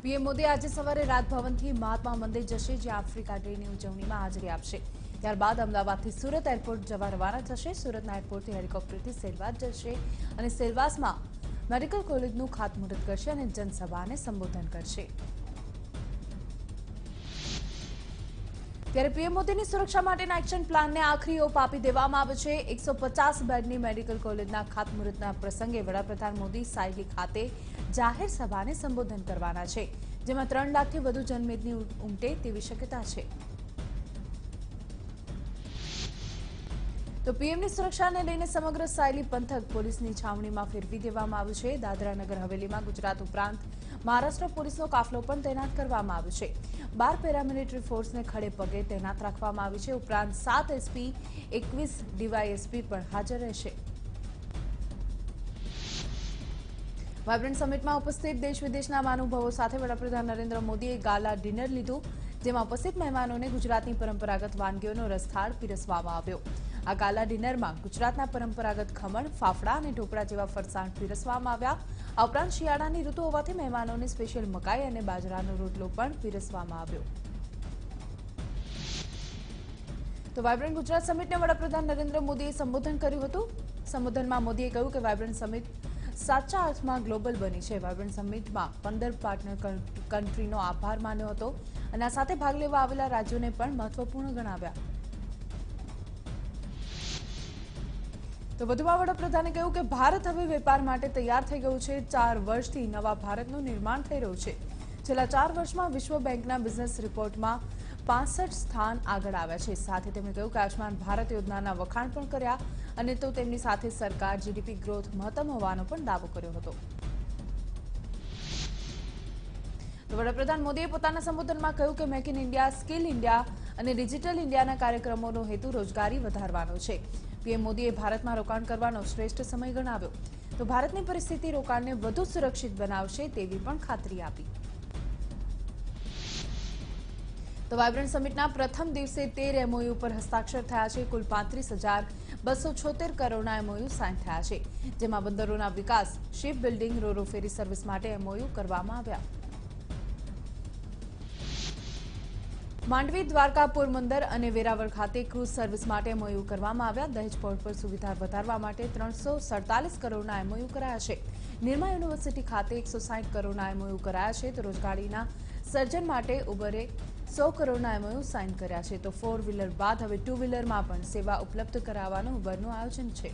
PM Modi આજે સવારે રાજભવનથી મહાત્મા મંદિર જશે, જ્યાં આફ્રિકા ડેની ઉજવણીમાં હાજરી આપશે। ત્યારબાદ અમદાવાદથી સુરત એરપોર્ટ જવા રવાના થશે। સુરતના એરપોર્ટથી હેલિકોપ્ટરથી સેલવાસ જશે અને સેલવાસમાં મેડિકલ કોલેજનું ખાતમુહૂર્ત કરશે અને જનસભાને સંબોધન કરશે। ત્યારે પીએમ મોદીની સુરક્ષા માટેના એક્શન પ્લાનને આખરી ઓપ આપી દેવામાં આવ્યો છે। 150 બેડની મેડિકલ કોલેજના ખાતમુહૂર્તના પ્રસંગે વડાપ્રધાન મોદી સાયલી ખાતે જાહેર સભાને સંબોધન કરવાના છે, જેમાં 3 લાખથી વધુ જનમેદની ઉમટે તેવી શક્યતા છે। તો પીએમની સુરક્ષાને લઈને સમગ્ર સાયલી પંથક પોલીસની છાવણીમાં ફેરવી દેવામાં આવ્યું છે। દાદરા નગર હવેલીમાં ગુજરાત ઉપરાંત મહારાષ્ટ્ર પોલીસનો કાફલો પણ તૈનાત કરવામાં આવ્યો છે। 12 પેરામિલિટરી ફોર્સને ખડે પગે તૈનાત રાખવામાં આવી છે। ઉપરાંત 7 એસપી 21 ડીવાયએસપી પણ હાજર રહેશે। વાયબ્રન્ટ સમિટમાં ઉપસ્થિત દેશ વિદેશના મહાનુભાવો સાથે વડાપ્રધાન નરેન્દ્ર મોદીએ ગાલા ડિનર લીધું, જેમાં ઉપસ્થિત મહેમાનોને ગુજરાતની પરંપરાગત વાનગીઓનો રસથાળ પીરસવામાં આવ્યો। આ ગાલા ડિનરમાં ગુજરાતના પરંપરાગત ખમણ, ફાફડા અને ઢોકળા જેવા ફરસાણ પીરસવામાં આવ્યા। આ ઉપરાંત શિયાળાની ઋતુ હોવાથી મહેમાનોને સ્પેશિયલ મકાઈ અને બાજરાનો રોટલો પણ પીરસવામાં આવ્યો। તો વાયબ્રન્ટ ગુજરાત સમિટને વડાપ્રધાન નરેન્દ્ર મોદીએ સંબોધન કર્યું હતું। સંબોધનમાં મોદીએ કહ્યું કે વાયબ્રન્ટ સમિટ સાચા અર્થમાં ગ્લોબલ બની છે। વાયબ્રન્ટ સમિટમાં 15 પાર્ટનર કન્ટ્રીનો આભાર માન્યો હતો અને આ સાથે ભાગ લેવા આવેલા રાજ્યોને પણ મહત્વપૂર્ણ ગણાવ્યા। તો વધુમાં વડાપ્રધાને કહ્યું કે ભારત હવે વેપાર માટે તૈયાર થઈ ગયું છે। 4 વર્ષથી નવા ભારતનું નિર્માણ થઈ રહ્યું છે। છેલ્લા 4 વર્ષમાં વિશ્વ બેંકના બિઝનેસ રિપોર્ટમાં 65 સ્થાન આગળ આવ્યા છે। સાથે તેમણે કહ્યું કે આયુષ્માન ભારત યોજનાના વખાણ પણ કર્યા અને તો તેમની સાથે સરકાર જીડીપી ગ્રોથ મહત્તમ હોવાનો પણ દાવો કર્યો હતો। તો વડાપ્રધાન મોદીએ પોતાના સંબોધનમાં કહ્યું કે make in India, skill India અને ડિજિટલ ઇન્ડિયાના કાર્યક્રમોનો હેતુ રોજગારી વધારવાનો છે। પીએમ મોદીએ ભારતમાં રોકાણ કરવાનો શ્રેષ્ઠ સમય ગણાવ્યો। તો ભારતની પરિસ્થિતિ રોકાણને વધુ સુરક્ષિત બનાવશે તેવી પણ ખાતરી આપી। તો વાયબ્રન્ટ સમિટના પ્રથમ દિવસે 13 એમઓયુ પર હસ્તાક્ષર થયા છે। કુલ 35,276 કરોડના એમઓયુ સાઇન થયા છે, જેમાં બંદરોના વિકાસ, શિપ બિલ્ડિંગ, રોરો ફેરી સર્વિસ માટે એમઓયુ કરવામાં આવ્યા। માંડવી, દ્વારકા, પોરબંદર અને વેરાવળ ખાતે ક્રૂઝ સર્વિસ માટે એમઓયુ કરવામાં આવ્યા। દહેજ પોર્ટ પર સુવિધા વધારવા માટે 347 કરોડના એમઓયુ કરાયા છે। નિરમા યુનિવર્સિટી ખાતે 160 કરોડના એમઓયુ કરાયા છે। તો રોજગારીના સર્જન માટે ઉબરે 100 કરોડના એમઓયુ સાઇન કર્યા છે। તો 4 વ્હીલર બાદ હવે 2 વ્હીલરમાં પણ સેવા ઉપલબ્ધ કરાવવાનું ઉબરનું આયોજન છે।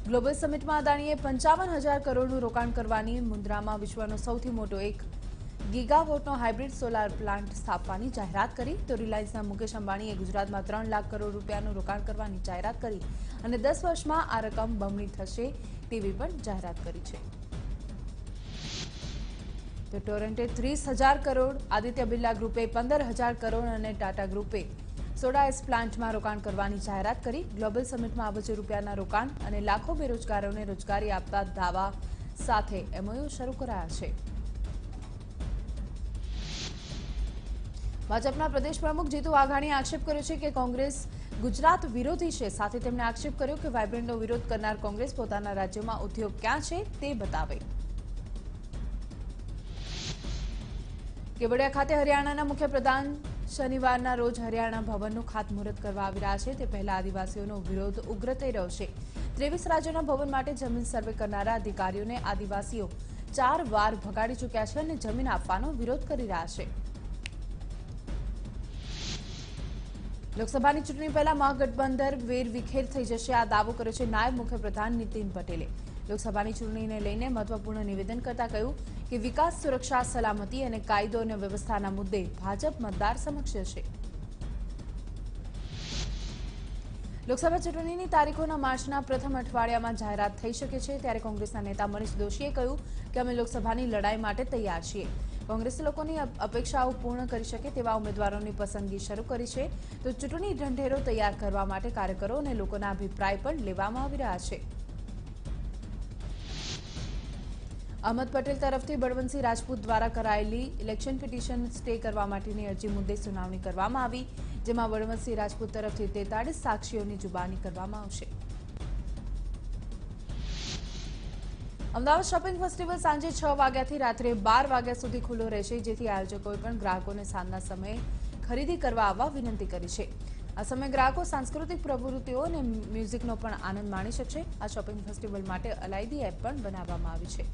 ગ્લોબલ સમિટમાં અદાણીએ 55,000 કરોડનું રોકાણ કરવાની, મુન્દ્રામાં વિશ્વનો સૌથી મોટો 1 ગીગાવોટનો હાઇબ્રિડ સોલાર પ્લાન્ટ સ્થાપવાની જાહેરાત કરી। તો રિલાયન્સના મુકેશ અંબાણીએ ગુજરાતમાં 3 લાખ કરોડ રૂપિયાનું રોકાણ કરવાની જાહેરાત કરી અને 10 વર્ષમાં આ રકમ બમણી થશે તેવી પણ જાહેરાત કરી છે। તો ટોરેન્ટે 30,000 કરોડ, આદિત્ય બિરલા ગ્રુપે 15,000 કરોડ અને ટાટા ગ્રુપે સોડા એસ પ્લાન્ટમાં રોકાણ કરવાની જાહેરાત કરી। ગ્લોબલ સમિટમાં અબજો રૂપિયાના રોકાણ અને લાખો બેરોજગારોને રોજગારી આપતા દાવા સાથે એમઓયુ શરૂ કરાયા છે। ભાજપના પ્રદેશ પ્રમુખ જીતુ વાઘાણીએ આક્ષેપ કર્યો છે કે કોંગ્રેસ ગુજરાત વિરોધી છે। સાથે તેમણે આક્ષેપ કર્યો કે વાયબ્રન્ટનો વિરોધ કરનાર કોંગ્રેસ પોતાના રાજ્યોમાં ઉદ્યોગ ક્યાં છે તે બતાવે। કેવડિયા ખાતે હરિયાણાના મુખ્યપ્રધાન શનિવારના રોજ હરિયાણા ભવનનું ખાતમુહૂર્ત કરવા આવી રહ્યા છે। તે પહેલા આદિવાસીઓનો વિરોધ ઉગ્ર થઈ રહ્યો છે। 23 રાજ્યોના ભવન માટે જમીન સર્વે કરનારા અધિકારીઓને આદિવાસીઓ 4 વાર ભગાડી ચૂક્યા છે અને જમીન આપવાનો વિરોધ કરી રહ્યા છે। લોકસભાની ચૂંટણી પહેલા મહાગઠબંધન વેરવિખેર થઈ જશે, આ દાવો કર્યો છે નાયબ મુખ્યપ્રધાન નીતિન પટેલે। લોકસભાની ચૂંટણીને લઈને મહત્વપૂર્ણ નિવેદન કરતા કહ્યું કે વિકાસ, સુરક્ષા, સલામતી અને કાયદો અને વ્યવસ્થાના મુદ્દે ભાજપ મતદાર સમક્ષ છે। લોકસભા ચૂંટણીની તારીખોના માર્ચના પ્રથમ અઠવાડિયામાં જાહેરાત થઈ શકે છે। ત્યારે કોંગ્રેસના નેતા મનીષ દોશીએ કહ્યું કે અમે લોકસભાની લડાઈ માટે તૈયાર છીએ। કોંગ્રેસે લોકોની અપેક્ષાઓ પૂર્ણ કરી શકે તેવા ઉમેદવારોની પસંદગી શરૂ કરી છે। તો ચૂંટણી ઢંઢેરો તૈયાર કરવા માટે કાર્યકરો અને લોકોના અભિપ્રાય પણ લેવામાં આવી રહ્યા છે। અહમદ પટેલ તરફથી બળવંતસિંહ રાજપૂત દ્વારા કરાયેલી ઇલેક્શન પિટિશન સ્ટે કરવા માટેની અરજી મુદ્દે સુનાવણી કરવામાં આવી, જેમાં બળવંતસિંહ રાજપૂત તરફથી 43 સાક્ષીઓની જુબાની કરવામાં આવશે। અમદાવાદ શોપિંગ ફેસ્ટિવલ સાંજે 6 વાગ્યાથી રાત્રે 12 વાગ્યા સુધી ખુલ્લો રહેશે, જેથી આયોજકોએ પણ ગ્રાહકોને સાંજના સમયે ખરીદી કરવા આવવા વિનંતી કરી છે. આ સમયે ગ્રાહકો સાંસ્કૃતિક પ્રવૃત્તિઓ અને મ્યુઝિકનો પણ આનંદ માણી શકશે. આ શોપિંગ ફેસ્ટિવલ માટે અલાયદી એપ પણ બનાવવામાં આવી છે.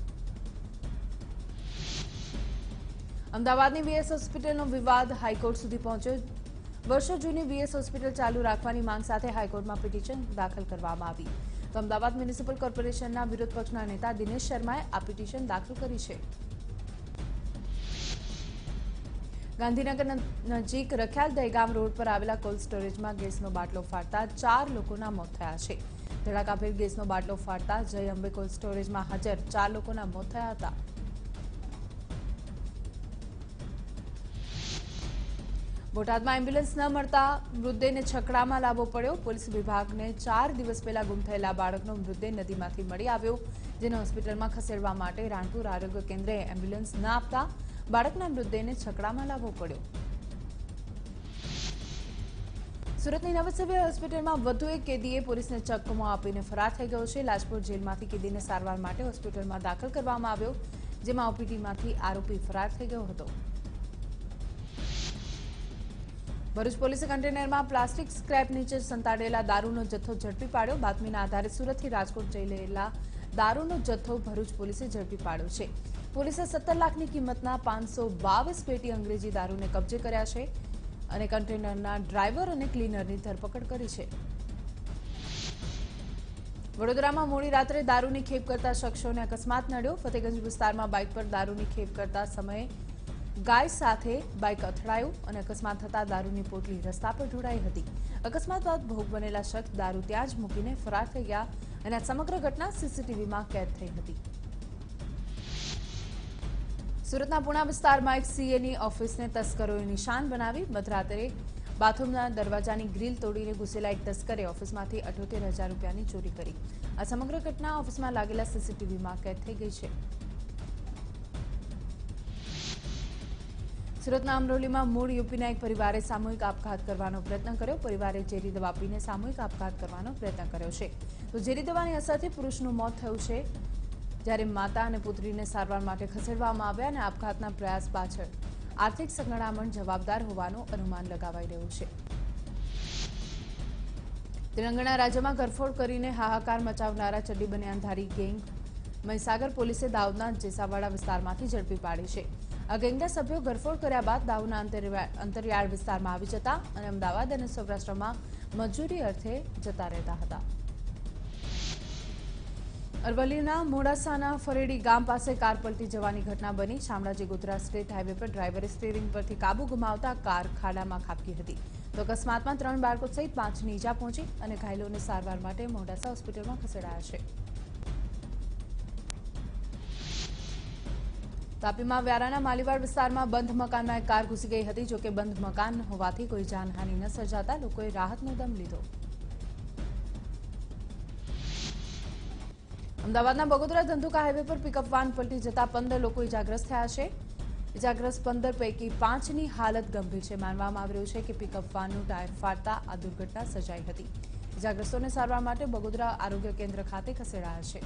અમદાવાદની વીએસ હોસ્પિટલનો વિવાદ હાઈકોર્ટ સુધી પહોંચ્યો. વર્ષો જૂની વીએસ હોસ્પિટલ ચાલુ રાખવાની માંગ સાથે હાઈકોર્ટમાં પિટિશન દાખલ કરવામાં આવી. તો અમદાવાદ મ્યુનિસિપલ કોર્પોરેશનના વિરોધ પક્ષના નેતા દિનેશ શર્માએ આ પિટિશન દાખલ કરી છે. ગાંધીનગર નજીક રખિયાલ દહેગામ રોડ પર આવેલા કોલ્ડ સ્ટોરેજમાં ગેસનો બાટલો ફાટતા 4 લોકોના મોત થયા છે. ધડાકાભેર ગેસનો બાટલો ફાટતા જય અંબે કોલ્ડ સ્ટોરેજમાં હાજર 4 લોકોના મોત થયા હતા. બોટાદમાં એમ્બ્યુલન્સ ન મળતા મૃતદેહને છકડામાં લાવવો પડ્યો. પોલીસ વિભાગને 4 દિવસ પહેલા ગુમ થયેલા બાળકનો મૃતદેહ નદીમાંથી મળી આવ્યો, જેને હોસ્પિટલમાં ખસેડવા માટે રાણપુર આરોગ્ય કેન્દ્રે એમ્બ્યુલન્સ ન આપતા બાળકના મૃતદેહને છકડામાં લાવવો પડ્યો. સુરતની નવસેવા હોસ્પિટલમાં વધુ એક કેદીએ પોલીસને ચકમો આપીને ફરાર થઈ ગયો છે. લાજપોર જેલમાંથી કેદીને સારવાર માટે હોસ્પિટલમાં દાખલ કરવામાં આવ્યો, જેમાં ઓપીડીમાંથી આરોપી ફરાર થઈ ગયો હતો. ભરૂચ પોલીસે કન્ટેનરમાં પ્લાસ્ટિક સ્ક્રેપ નીચે સંતાડેલા દારૂનો જથ્થો ઝડપી પાડ્યો. બાતમીના આધારે સુરતથી રાજકોટ જઈ રહેલા દારૂનો જથ્થો ભરૂચ પોલીસે ઝડપી પાડ્યો છે. પોલીસે 17 લાખની કિંમતના 522 પેટી અંગ્રેજી દારૂને કબજે કર્યા છે અને કન્ટેનરના ડ્રાઈવર અને ક્લીનરની ધરપકડ કરી છે. વડોદરામાં મોડી રાત્રે દારૂની ખેપ કરતા શખ્સોને અકસ્માત નડ્યો. ફતેગંજ વિસ્તારમાં બાઇક પર દારૂની ખેપ કરતા સમયે ગાય સાથે બાઇક અથડાયું અને અકસ્માત થતા દારૂની પોટલી રસ્તા પર ઢોળાઈ હતી. અકસ્માત બાદ ભોગ બનેલા શખ્સ દારૂ ત્યાં જ મૂકીને ફરાર થઈ ગયા અને આ સમગ્ર ઘટના સીસીટીવીમાં કેદ થઈ હતી. સુરતના પુણા વિસ્તારમાં એક સીએની ઓફિસને તસ્કરોએ નિશાન બનાવી. મધરાત્રે બાથરૂમના દરવાજાની ગ્રીલ તોડીને ઘૂસેલા એક તસ્કરે ઓફિસમાંથી 78,000 રૂપિયાની ચોરી કરી. આ સમગ્ર ઘટના ઓફિસમાં લાગેલા સીસીટીવીમાં કેદ થઈ ગઈ છે. સુરતના અમરોલીમાં મૂળ યુપીના એક પરિવારે સામૂહિક આપઘાત કરવાનો પ્રયત્ન કર્યો. પરિવારે ઝેરી દવા પીને સામૂહિક આપઘાત કરવાનો પ્રયત્ન કર્યો છે. તો ઝેરી દવાની અસરથી પુરુષનું મોત થયું છે, જ્યારે માતા અને પુત્રીને સારવાર માટે ખસેડવામાં આવ્યા અને આપઘાતના પ્રયાસ પાછળ આર્થિક સંકળામણ જવાબદાર હોવાનું અનુમાન લગાવાઈ રહ્યું છે. તેલંગાણા રાજ્યમાં ઘરફોડ કરીને હાહાકાર મચાવનારા ચડ્ડી બનિયાનધારી ગેંગ મહીસાગર પોલીસે દાઉદના જેસાવાડા વિસ્તારમાંથી ઝડપી પાડી છે. આ ગેંગના સભ્યો ઘરફોડ કર્યા બાદ દાઉદના અંતરિયાળ વિસ્તારમાં આવી જતા અને અમદાવાદ અને સૌરાષ્ટ્રમાં મજૂરી અર્થે જતા રહેતા હતા. અરવલ્લીના મોડાસાના ફરેડી ગામ પાસે કાર પલટી જવાની ઘટના બની. શામળાજી ગોધરા સ્ટેટ હાઈવે પર ડ્રાઈવરે સ્ટીયરિંગ પરથી કાબુ ગુમાવતા કાર ખાડામાં ખાબકી હતી. તો અકસ્માતમાં 3 બાળકો સહિત 5ની ઈજા પહોંચી અને ઘાયલોને સારવાર માટે મોડાસા હોસ્પિટલમાં ખસેડાયા છે. તાપીમાં વ્યારાના માલીવાડ વિસ્તારમાં બંધ મકાનમાં એક કાર ઘૂસી ગઈ હતી. જોકે બંધ મકાન હોવાથી કોઈ જાનહાનિ ન સર્જાતા લોકોએ રાહતનો દમ લીધો. અમદાવાદના બગોદરા ધંધુકા હાઈવે પર પિકઅપ વાન પલટી જતા 15 લોકો ઇજાગ્રસ્ત થયા છે. ઇજાગ્રસ્ત 15 પૈકી 5ની હાલત ગંભીર છે. માનવામાં આવી રહ્યું છે કે પિકઅપ વાનનું ટાયર ફાટતા આ દુર્ઘટના સર્જાઈ હતી. ઇજાગ્રસ્તોને સારવાર માટે બગોદરા આરોગ્ય કેન્દ્ર ખાતે ખસેડાયા છે.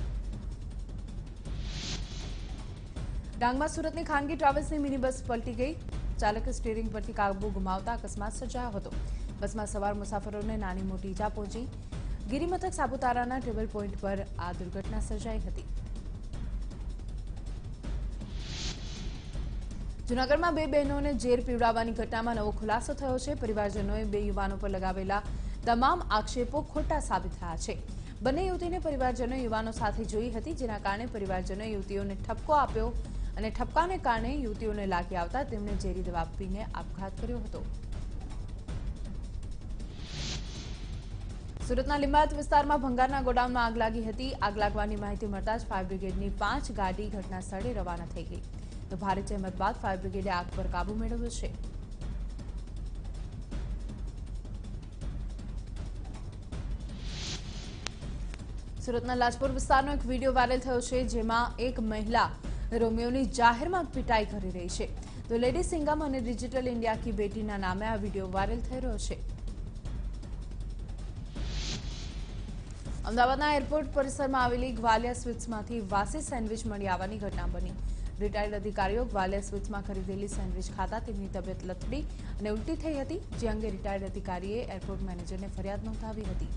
ડાંગમાં સુરતની ખાનગી ટ્રાવેલ્સની મિની બસ પલટી ગઈ. ચાલકે સ્ટીયરિંગ પરથી કાબુ ગુમાવતા અકસ્માત સર્જાયો હતો. બસમાં સવાર મુસાફરોને નાની મોટી ઈજા પહોંચી. ગિરિમથક સાપુતારાના ટેબલ પોઈન્ટ પર આ દુર્ઘટના સર્જાઈ હતી. જૂનાગઢમાં 2 બહેનોને ઝેર પીવડાવવાની ઘટનામાં નવો ખુલાસો થયો છે. પરિવારજનોએ 2 યુવાનો પર લગાવેલા તમામ આક્ષેપો ખોટા સાબિત થયા છે. બંને યુવતીને પરિવારજનોએ યુવાનો સાથે જોઈ હતી, જેના કારણે પરિવારજનોએ યુવતીઓને ઠપકો આપ્યો અને ઠપકાને કારણે યુવતીઓને લાગી આવતા તેમણે ઝેરી દવા પીને આપઘાત કર્યો હતો. સુરતના લિંબાયત વિસ્તારમાં ભંગારના ગોડાઉનમાં આગ લાગી હતી. આગ લાગવાની માહિતી મળતા જ ફાયર બ્રિગેડની 5 ગાડી ઘટના સ્થળે રવાના થઈ ગઈ. તો ભારે જહેમત બાદ ફાયર બ્રિગેડે આગ પર કાબુ મેળવ્યો છે. સુરતના લાજપોર વિસ્તારનો એક વિડીયો વાયરલ થયો છે, જેમાં એક મહિલા રોમિયોની જાહેરમાં પિટાઈ કરી રહી છે. તો લેડી સિંગમ અને ડિજિટલ ઇન્ડિયા કી બેટીના નામે આ વિડીયો વાયરલ થઈ રહ્યો છે. અમદાવાદના એરપોર્ટ પરિસરમાં આવેલી ગ્વાલિયા સ્વીટ્સમાંથી વાસી સેન્ડવિચ મળી આવવાની ઘટના બની. રિટાયર્ડ અધિકારીઓ ગ્વાલિયા સ્વીટ્સમાં ખરીદેલી સેન્ડવિચ ખાતા તેમની તબિયત લથડી અને ઉલટી થઈ હતી, જે અંગે રિટાયર્ડ અધિકારીએ એરપોર્ટ મેનેજરને ફરિયાદ નોંધાવી હતી.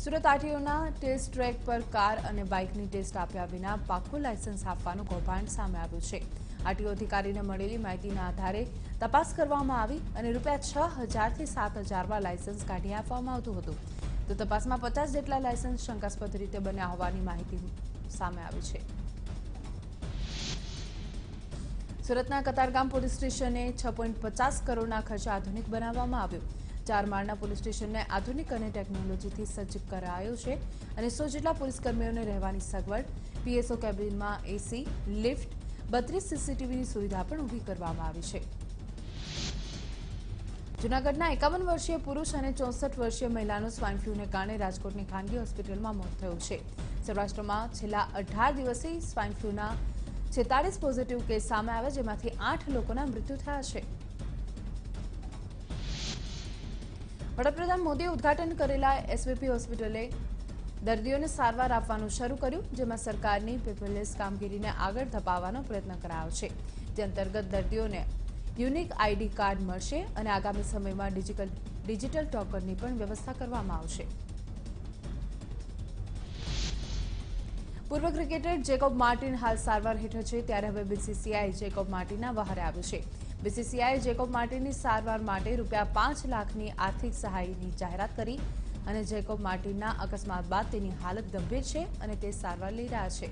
સુરત આરટીઓના ટેસ્ટ ટ્રેક પર કાર અને બાઇકની ટેસ્ટ આપ્યા વિના પાકું લાયસન્સ આપવાનું કૌભાંડ સામે આવ્યું છે. આરટીઓ અધિકારીને મળેલી માહિતીના આધારે તપાસ કરવામાં આવી અને ₹6,000 થી ₹7,000માં લાયસન્સ કાઢી આપવામાં આવતું હતું. તો તપાસમાં 50 જેટલા લાયસન્સ શંકાસ્પદ રીતે બન્યા હોવાની માહિતી સામે આવી છે. સુરતના કતારગામ પોલીસ સ્ટેશને 6.50 કરોડના ખર્ચે આધુનિક બનાવવામાં આવ્યું. 4 માળના પોલીસ સ્ટેશનને આધુનિક અને ટેકનોલોજીથી સજ્જ કરાયું છે અને 100 જેટલા પોલીસ કર્મીઓને રહેવાની સગવડ, પીએસઓ કેબિનમાં એસી, લિફ્ટ, 32 સીસીટીવીની સુવિધા પણ ઊભી કરવામાં આવી છે. જૂનાગઢના 51 વર્ષીય પુરુષ અને 64 વર્ષીય મહિલાનું સ્વાઇન ફ્લૂને કારણે રાજકોટની ખાનગી હોસ્પિટલમાં મોત થયું છે. સૌરાષ્ટ્રમાં છેલ્લા 18 દિવસથી સ્વાઇન ફ્લૂના 46 પોઝિટિવ કેસ સામે આવ્યા, જેમાંથી 8 લોકોના મૃત્યુ થયા છે. વડાપ્રધાન મોદીએ ઉદ્ઘાટન કરેલા એસવીપી હોસ્પિટલે દર્દીઓને સારવાર આપવાનું શરૂ કર્યું, જેમાં સરકારની પેપરલેસ કામગીરીને આગળ ધપાવવાનો પ્રયત્ન કરાયો છે. જે અંતર્ગત દર્દીઓને યુનિક આઈડી કાર્ડ મળશે અને આગામી સમયમાં ડિજિટલ ટોકનની પણ વ્યવસ્થા કરવામાં આવશે. પૂર્વ ક્રિકેટર જેકોબ માર્ટિન હાલ સારવાર હેઠળ છે, ત્યારે હવે બીસીસીઆઈ જેકોબ માર્ટિનના વહારે આવ્યું છે. બીસીસીઆઈએ જેકોબ માર્ટિનની સારવાર માટે ₹5 લાખની આર્થિક સહાયની જાહેરાત કરી અને જેકોબ માર્ટિનના અકસ્માત બાદ તેની હાલત ગંભીર છે અને તે સારવાર લઈ રહ્યા છે.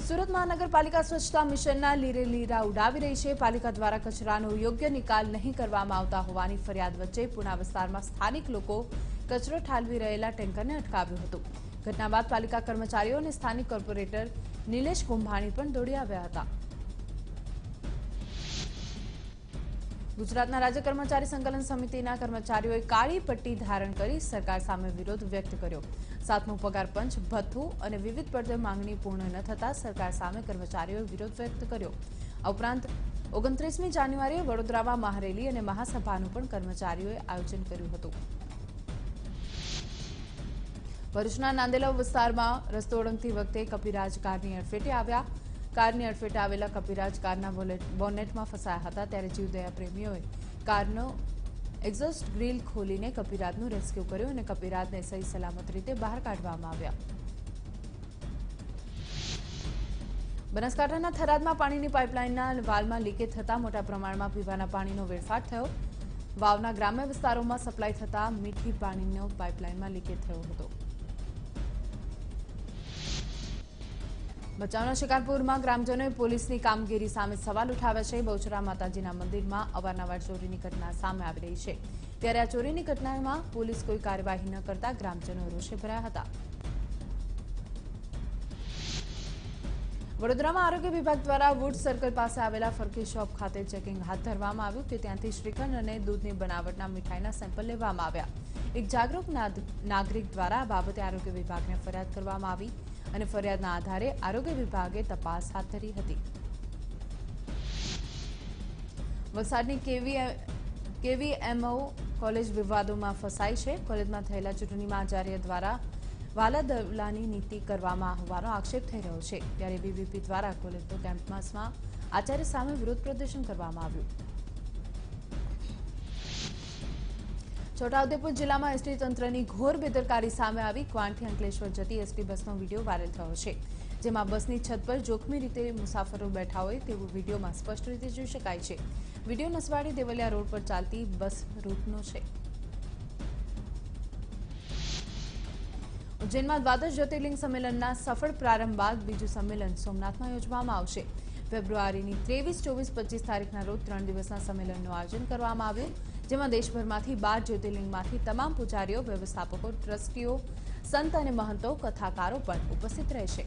સુરત મહાનગરપાલિકા સ્વચ્છતા મિશનના લીરે લીરા ઉડાવી રહી છે. પાલિકા દ્વારા કચરાનો યોગ્ય નિકાલ નહીં કરવામાં આવતા હોવાની ફરિયાદ વચ્ચે પુણા વિસ્તારમાં સ્થાનિક લોકો કચરો ઠાલવી રહેલા ટેન્કરને અટકાવ્યું હતું. ઘટના બાદ પાલિકા કર્મચારીઓ અને સ્થાનિક કોર્પોરેટર નિલેશ કુંભાણી પણ દોડી આવ્યા હતા. ગુજરાતના રાજ્ય કર્મચારી સંકલન સમિતિના કર્મચારીઓએ કાળી પટ્ટી ધારણ કરી સરકાર સામે વિરોધ વ્યક્ત કર્યો. 7મું પગાર પંચ, ભથ્થું અને વિવિધ પદે માંગણી પૂર્ણ ન થતા સરકાર સામે કર્મચારીઓએ વિરોધ વ્યક્ત કર્યો. આ ઉપરાંત 29મી જાન્યુઆરીએ વડોદરામાં મહારેલી અને મહાસભાનું પણ કર્મચારીઓએ આયોજન કર્યું હતું. ભરૂચના નાંદેલા વિસ્તારમાં રસ્તો ઓળંગતી વખતે કપિરાજ કારની અડફેટે આવ્યા. કારની અડફેટે આવેલા કપિરાજ કારના બોનેટમાં ફસાયા હતા, ત્યારે જીવદયા પ્રેમીઓએ કારનો એક્ઝોસ્ટ ગ્રીલ ખોલીને કપિરાજનું રેસ્ક્યુ કર્યું અને કપિરાજને સહી સલામત રીતે બહાર કાઢવામાં આવ્યા. બનાસકાંઠાના થરાદમાં પાણીની પાઇપલાઇનના વાલ્વમાં લીકેજ થતા મોટા પ્રમાણમાં પીવાના પાણીનો વેડફાટ થયો. વાવના ગ્રામ્ય વિસ્તારોમાં સપ્લાય થતા મીઠી પાણીનો પાઇપલાઇનમાં લીકેજ થયો હતો. ભચાઉના શિકારપુરમાં ગ્રામજનોએ પોલીસની કામગીરી સામે સવાલ ઉઠાવ્યા છે. બહુચરા માતાજીના મંદિરમાં અવારનવાર ચોરીની ઘટના સામે આવી રહી છે, ત્યારે આ ચોરીની ઘટનામાં પોલીસ કોઈ કાર્યવાહી ન કરતા ગ્રામજનો રોષે ભરાયા હતા. વડોદરામાં આરોગ્ય વિભાગ દ્વારા વુડ સર્કલ પાસે આવેલા ફરકી શોપ ખાતે ચેકિંગ હાથ ધરવામાં આવ્યું, કે ત્યાંથી શ્રીખંડ અને દૂધની બનાવટના મીઠાઈના સેમ્પલ લેવામાં આવ્યા. એક જાગૃત નાગરિક દ્વારા આ બાબતે આરોગ્ય વિભાગને ફરિયાદ કરવામાં આવી અને ફરિયાદના આધારે આરોગ્ય વિભાગે તપાસ હાથ ધરી હતી. વલસાડની કેવીએમઓ કોલેજ વિવાદોમાં ફસાઈ છે. કોલેજમાં થયેલા ચૂંટણીમાં આચાર્ય દ્વારા વાલાદવલાની નીતિ કરવામાં હોવાનો આક્ષેપ થઈ રહ્યો છે, ત્યારે બીવીપી દ્વારા કોલેજનો કેમ્પસમાં આચાર્ય સામે વિરોધ પ્રદર્શન કરવામાં આવ્યું. છોટાઉદેપુર જિલ્લામાં એસટી તંત્રની ઘોર બેદરકારી સામે આવી. ક્વાંટથી અંકલેશ્વર જતી એસટી બસનો વિડીયો વાયરલ થયો છે, જેમાં બસની છત પર જોખમી રીતે મુસાફરો બેઠા હોય તેવું વિડીયોમાં સ્પષ્ટ રીતે જોઈ શકાય છે. વિડીયો નસવાડી દેવલિયા રોડ પર ચાલતી બસ રૂટનો છે. ઉજ્જૈનમાં દ્વાદશ જ્યોતિર્લિંગ સંમેલનના સફળ પ્રારંભ બાદ બીજું સંમેલન સોમનાથમાં યોજવામાં આવશે. ફેબ્રુઆરીની 23, 24, 25 તારીખના રોજ 3 દિવસના સંમેલનનું આયોજન કરવામાં આવ્યું, જેમાં દેશભરમાંથી 12 જ્યોતિર્લિંગમાંથી તમામ પૂજારીઓ, વ્યવસ્થાપકો, ટ્રસ્ટીઓ, સંત અને મહંતો, કથાકારો પણ ઉપસ્થિત રહેશે.